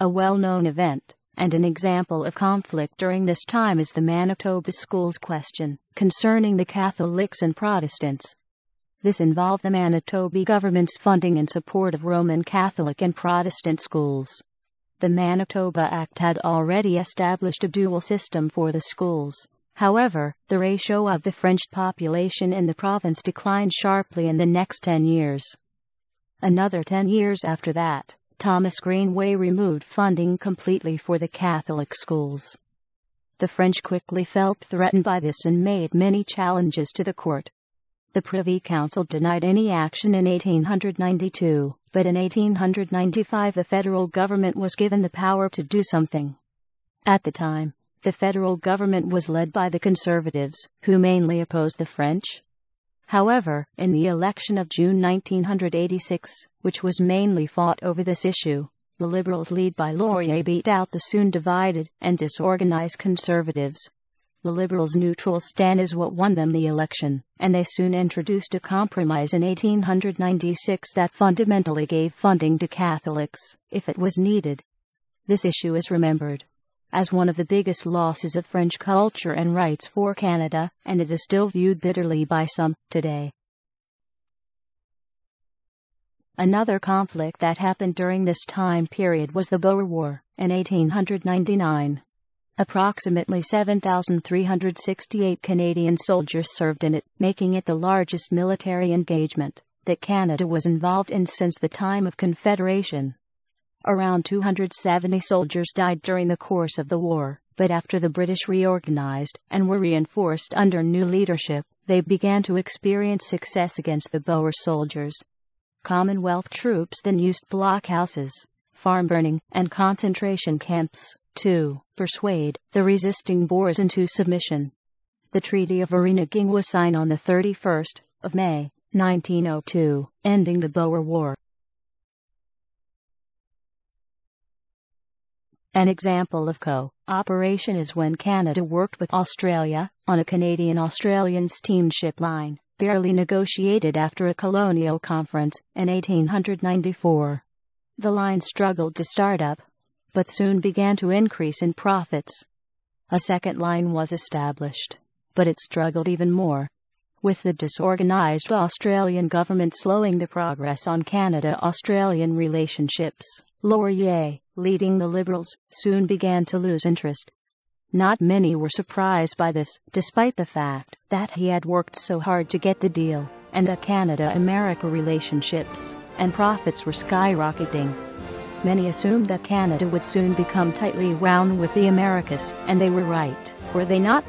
A well-known event, and an example of conflict during this time, is the Manitoba schools question, concerning the Catholics and Protestants. This involved the Manitoba government's funding and support of Roman Catholic and Protestant schools. The Manitoba Act had already established a dual system for the schools. However, the ratio of the French population in the province declined sharply in the next 10 years. Another 10 years after that, Thomas Greenway removed funding completely for the Catholic schools. The French quickly felt threatened by this and made many challenges to the court. The Privy Council denied any action in 1892, but in 1895 the federal government was given the power to do something. At the time, the federal government was led by the Conservatives, who mainly opposed the French. However, in the election of June 1986, which was mainly fought over this issue, the Liberals led by Laurier beat out the soon divided and disorganized Conservatives. The Liberals' neutral stand is what won them the election, and they soon introduced a compromise in 1896 that fundamentally gave funding to Catholics, if it was needed. This issue is remembered as one of the biggest losses of French culture and rights for Canada, and it is still viewed bitterly by some today. Another conflict that happened during this time period was the Boer War, in 1899. Approximately 7,368 Canadian soldiers served in it, making it the largest military engagement that Canada was involved in since the time of Confederation. Around 270 soldiers died during the course of the war, but after the British reorganized and were reinforced under new leadership, they began to experience success against the Boer soldiers. Commonwealth troops then used blockhouses, farm burning, and concentration camps to persuade the resisting Boers into submission. The Treaty of Vereeniging was signed on the 31st of May, 1902, ending the Boer War. An example of cooperation is when Canada worked with Australia on a Canadian-Australian steamship line, barely negotiated after a colonial conference in 1894. The line struggled to start up, but soon began to increase in profits. A second line was established, but it struggled even more, with the disorganized Australian government slowing the progress on Canada-Australian relationships. Laurier, leading the Liberals, soon began to lose interest. Not many were surprised by this, despite the fact that he had worked so hard to get the deal, and the Canada-America relationships and profits were skyrocketing. Many assumed that Canada would soon become tightly wound with the Americas, and they were right, were they not?